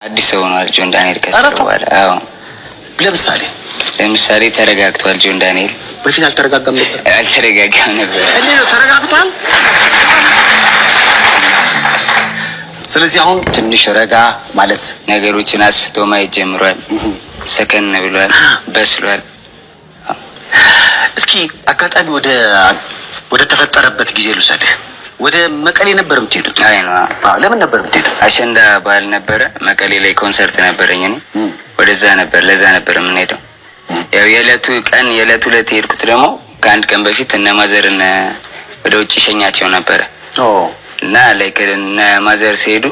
አዲስ ሰው ነው ጆን ዳንኤል ከሰረዋል። አዎ ለምሳሌ ተረጋግቷል ጆን ዳንኤል። በፊት አልተረጋጋም ነበር። አልተረጋጋም ነበር። እኔ ነው ተረጋግቷል። ስለዚህ አሁን ትንሽ ረጋ ማለት ነገሮችን አስፍቶ ማየት ጀምሯል። ሰከን ብሏል፣ በስሏል። እስኪ አጋጣሚ ወደ ተፈጠረበት ጊዜ ልውሰድህ። ወደ መቀሌ ነበር የምትሄዱት? አይ ነው። ለምን ነበር የምትሄዱት? አሸንዳ በዓል ነበረ መቀሌ ላይ ኮንሰርት ነበረኝ እኔ ወደዛ ነበር ለዛ ነበር የምንሄደው። ያው የዕለት ዕለት ሄድኩት ደግሞ ከአንድ ቀን በፊት እነ ማዘርን ወደ ውጭ ሸኛቸው ነበር። እና ላይክ እነ ማዘር ሲሄዱ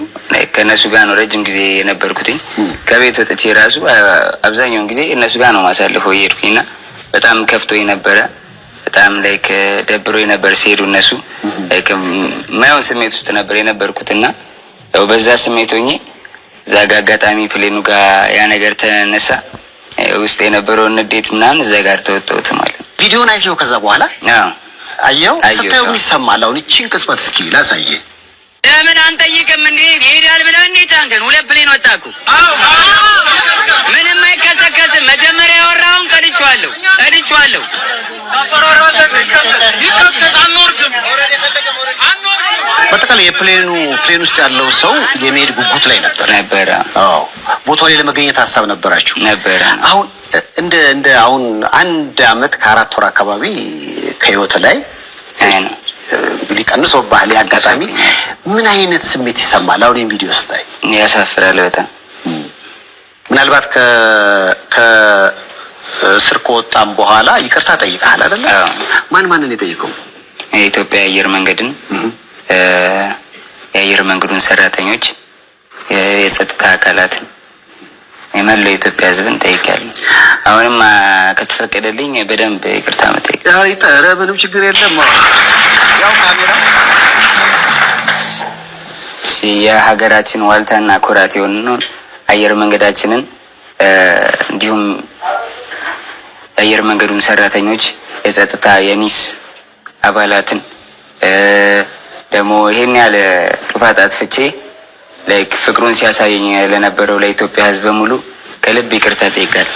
ከነሱ ጋር ነው ረጅም ጊዜ የነበርኩት። ከቤት ወጥቼ ራሱ አብዛኛውን ጊዜ እነሱ ጋር ነው ማሳልፈው እየሄድኩኝና በጣም ከፍቶኝ ነበረ። በጣም ላይክ ደብሮኝ ነበር ሲሄዱ እነሱ ላይክ ማየውን ስሜት ውስጥ ነበር የነበርኩትና ያው በዛ ስሜት ሆኜ እዛ ጋር አጋጣሚ ፕሌኑ ጋር ያ ነገር ተነሳ። ውስጥ የነበረው ንዴት ምናምን እዛ ጋር ተወጣሁት ማለት ነው። ቪዲዮን አይተው ከዛ በኋላ አየው ስታየው ይሰማል። አሁን እቺን ቅጽበት እስኪ ላሳየ። ለምን አንጠይቅም እንዴ? ይሄዳል ብለህ እንዴ ጫንከን? ሁለት ፕሌን ወጣኩ። ምንም አይከሰከስም። መጀመሪያ ያወራውን ቀድቼዋለሁ። በተለይ ፕሌን ውስጥ ያለው ሰው የመሄድ ጉጉት ላይ ነበር። አዎ ቦታው ላይ ለመገኘት ሀሳብ ነበራችሁ ነበር። አሁን እንደ አሁን 1 አመት ከ4 ወር አካባቢ ከህይወት ላይ አይነ እንግዲህ ቀንሶ ባህል ያጋጣሚ ምን አይነት ስሜት ይሰማል? አሁን ይሄን ቪዲዮ ስታይ ያሳፍራል በጣም። ምናልባት ከስር ከወጣም በኋላ ይቅርታ ጠይቀሃል አይደል? ማንን የጠየቀው? የኢትዮጵያ አየር መንገድን የአየር መንገዱን ሰራተኞች፣ የጸጥታ አካላትን፣ የመላው ኢትዮጵያ ህዝብን ጠይቃለሁ። አሁንም ከተፈቀደልኝ በደንብ ይቅርታ መጠየቅ። ኧረ ምንም ችግር የለም። ያው ካሜራ የሀገራችን ዋልታና ኩራት የሆነው አየር መንገዳችንን እንዲሁም የአየር መንገዱን ሰራተኞች፣ የጸጥታ የሚስ አባላትን ደግሞ ይሄን ያለ ጥፋት አጥፍቼ ላይክ ፍቅሩን ሲያሳየኝ ለነበረው ለኢትዮጵያ ህዝብ በሙሉ ከልብ ይቅርታ ጠይቃለሁ።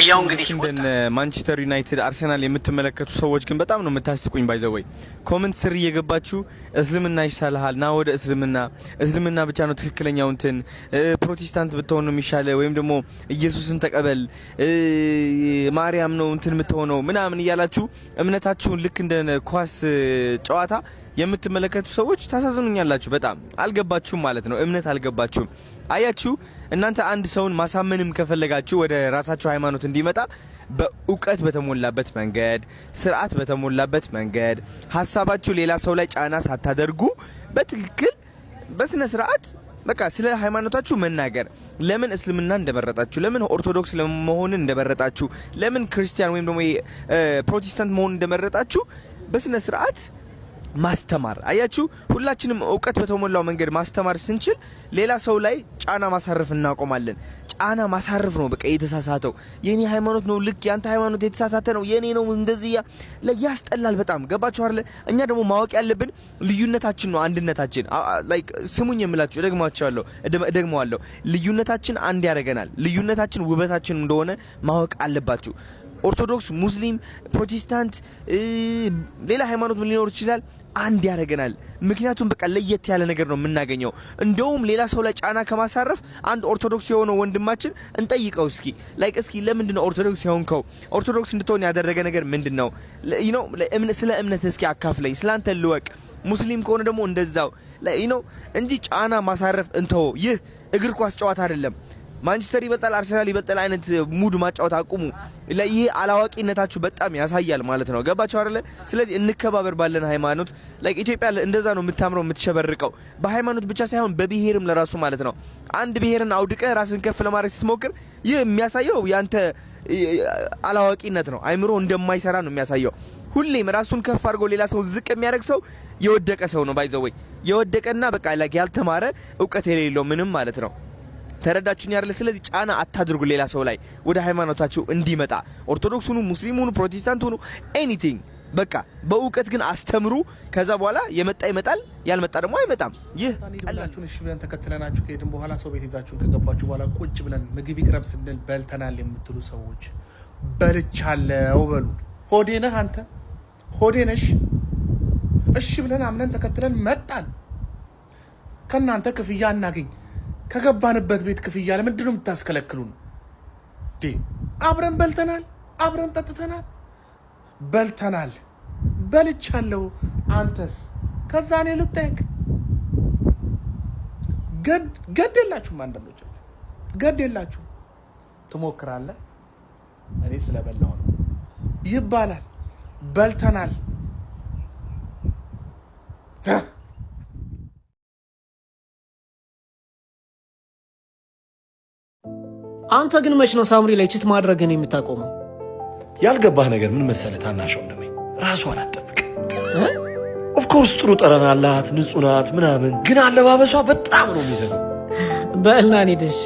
ያው እንግዲህ እንደነ ማንቸስተር ዩናይትድ፣ አርሰናል የምትመለከቱ ሰዎች ግን በጣም ነው የምታስቁኝ። ባይዘወይ ኮሜንት ስር እየገባችሁ እስልምና ይሻልሃል ና ወደ እስልምና ብቻ ነው ትክክለኛው እንትን ፕሮቴስታንት ብትሆን ነው የሚሻለ ወይም ደግሞ ኢየሱስን ተቀበል ማርያም ነው እንትን የምትሆነው ምናምን እያላችሁ እምነታችሁን ልክ እንደ ኳስ ጨዋታ የምትመለከቱ ሰዎች ታሳዝኑኛላችሁ። በጣም አልገባችሁም ማለት ነው። እምነት አልገባችሁም። አያችሁ እናንተ አንድ ሰውን ማሳመንም ከፈለጋችሁ ወደ ራሳችሁ ሃይማኖት እንዲመጣ በእውቀት በተሞላበት መንገድ፣ ስርዓት በተሞላበት መንገድ ሐሳባችሁ ሌላ ሰው ላይ ጫና ሳታደርጉ በትክክል በስነ ስርዓት በቃ ስለ ሃይማኖታችሁ መናገር። ለምን እስልምና እንደመረጣችሁ፣ ለምን ኦርቶዶክስ ለመሆን እንደመረጣችሁ፣ ለምን ክርስቲያን ወይም ደግሞ ፕሮቴስታንት መሆን እንደመረጣችሁ በስነ ስርዓት ማስተማር። አያችሁ ሁላችንም እውቀት በተሞላው መንገድ ማስተማር ስንችል ሌላ ሰው ላይ ጫና ማሳረፍ እናቆማለን። ጫና ማሳረፍ ነው በቃ የተሳሳተው የኔ ሃይማኖት ነው ልክ ያንተ ሃይማኖት የተሳሳተ ነው የኔ ነው እንደዚህ ያስጠላል በጣም። ገባችሁ አይደል? እኛ ደግሞ ማወቅ ያለብን ልዩነታችን ነው አንድነታችን። ላይክ ስሙኝ የምላችሁ ደግመዋለሁ ልዩነታችን አንድ ያደርገናል። ልዩነታችን ውበታችን እንደሆነ ማወቅ አለባችሁ። ኦርቶዶክስ፣ ሙስሊም፣ ፕሮቴስታንት ሌላ ሃይማኖት ምን ሊኖር ይችላል አንድ ያደርገናል። ምክንያቱም በቃ ለየት ያለ ነገር ነው የምናገኘው። እንደውም ሌላ ሰው ላይ ጫና ከማሳረፍ አንድ ኦርቶዶክስ የሆነው ወንድማችን እንጠይቀው እስኪ ለምንድን ነው ኦርቶዶክስ የሆንከው? ኦርቶዶክስ እንድትሆን ያደረገ ነገር ምንድነው? ስለ እምነት እስኪ አካፍለኝ፣ ስላንተ ልወቅ። ሙስሊም ከሆነ ደግሞ እንደዛው እንጂ ጫና ማሳረፍ እንተው። ይህ እግር ኳስ ጨዋታ አይደለም። ማንቸስተር ይበልጣል አርሰናል ይበልጣል አይነት ሙድ ማጫወት አቁሙ። ይሄ አላዋቂነታችሁ በጣም ያሳያል ማለት ነው። ገባችሁ አይደለ? ስለዚህ እንከባበር ባለን ሃይማኖት። ላይክ ኢትዮጵያ እንደዛ ነው የምታምረው የምትሸበርቀው። በሃይማኖት ብቻ ሳይሆን በብሔርም ለራሱ ማለት ነው። አንድ ብሔርን አውድቀ ራስን ከፍ ለማድረግ ስትሞክር ይህ የሚያሳየው ያንተ አላዋቂነት ነው። አይምሮ እንደማይሰራ ነው የሚያሳየው። ሁሌም ራሱን ከፍ አድርጎ ሌላ ሰው ዝቅ የሚያደርግ ሰው የወደቀ ሰው ነው። ባይዘወይ የወደቀና በቃ ላይክ ያልተማረ እውቀት የሌለው ምንም ማለት ነው። ተረዳችሁኝ አይደል? ስለዚህ ጫና አታድርጉ ሌላ ሰው ላይ ወደ ሃይማኖታችሁ እንዲመጣ። ኦርቶዶክስ ሁኑ፣ ሙስሊም ሁኑ፣ ፕሮቴስታንት ሁኑ፣ ኤኒቲንግ በቃ በእውቀት ግን አስተምሩ ከዛ በኋላ የመጣ ይመጣል ያልመጣ ደግሞ አይመጣም ይህ ቀላችሁን እሺ ብለን ተከትለናችሁ ከሄድን በኋላ ሰው ቤት ይዛችሁን ከገባችሁ በኋላ ቁጭ ብለን ምግብ ይቅረብ ስንል በልተናል የምትሉ ሰዎች በልቻለሁ በሉ ሆዴ ነህ አንተ ሆዴ ነሽ እሺ ብለን አምነን ተከትለን መጣን ከናንተ ክፍያ እናገኝ ከገባንበት ቤት ክፍያ ለምንድን ነው የምታስከለክሉን አብረን በልተናል አብረን ጠጥተናል በልተናል በልቻለሁ አንተስ ከዛ እኔ ልጠይቅ ገደላችሁ አንደኞቻችሁ ገደላችሁ ትሞክራለህ እኔ ስለበላው ነው ይባላል በልተናል አንተ ግን መች ነው ሳምሪ ላይ ቺት ማድረግን የምታቆመው ያልገባህ ነገር ምን መሰለህ ታናሽው እንደምን ራስዋን አትጠብቅ ኦፍ ኮርስ ጥሩ ጠረን አላት ንጹህ ናት ምናምን ግን አለባበሷ በጣም ነው የሚዘገው በእልና ነድሽ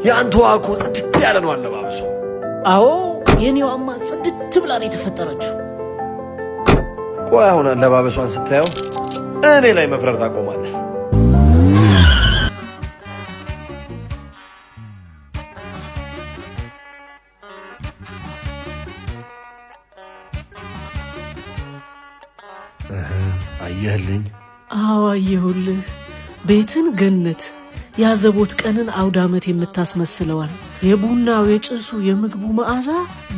ያንተዋ እኮ ጽድት ያለ ነው አለባበሷ አዎ የኔዋማ ጽድት ብላ ነው የተፈጠረችው ቆይ አሁን አለባበሷን ስታየው እኔ ላይ መፍረር ታቆማለህ አየህልኝ አዎ አየሁልህ ቤትን ገነት ያዘቦት ቀንን አውዳመት የምታስመስለዋል የቡናው የጭሱ የምግቡ መዓዛ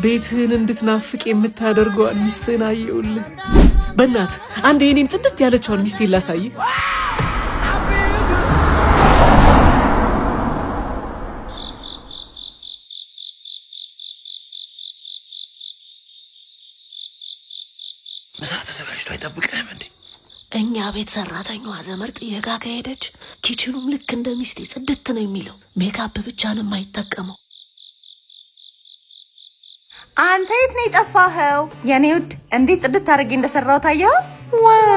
ቤትን እንድትናፍቅ የምታደርገው ሚስትን አየሁልህ በእናት አንዴ እኔም ጽድት ያለችውን ሚስቴን ላሳይ ምሳ ተዘጋጅቶ አይጠብቅህም እንዴ እኛ ቤት ሰራተኛዋ ዘመር ጥየጋ ከሄደች ኪችኑም ልክ እንደ ሚስቴ ጽድት ነው የሚለው ሜካፕ ብቻ ነው የማይጠቀመው አንተ የት ነው የጠፋኸው የኔ ውድ እንዴት ጽድት አድርጌ እንደሰራው ታየው ዋው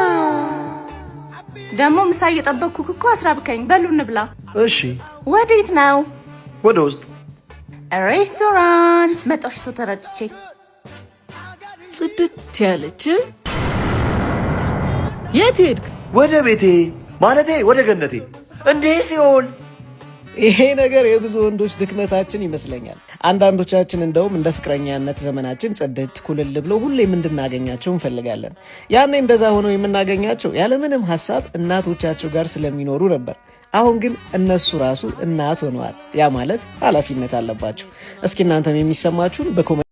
ደሞ ምሳ እየጠበቅኩ እኮ አስራብከኝ በሉ እንብላ እሺ ወዴት ነው ወደ ውስጥ ሬስቶራንት መጣሽቶ ተረጭቼ ጽድት ያለች የት ሄድክ ወደ ቤቴ ማለቴ ወደ ገነቴ እንዴ ሲኦል ይሄ ነገር የብዙ ወንዶች ድክመታችን ይመስለኛል አንዳንዶቻችን እንደውም እንደ ፍቅረኛነት ዘመናችን ጽድት ኩልል ብሎ ሁሌም እንድናገኛቸው እንፈልጋለን ያኔ እንደዛ ሆኖ የምናገኛቸው ያለምንም ሐሳብ እናቶቻቸው ጋር ስለሚኖሩ ነበር አሁን ግን እነሱ ራሱ እናት ሆነዋል ያ ማለት ኃላፊነት አለባቸው እስኪ እናንተም የሚሰማችሁን በኮሜንት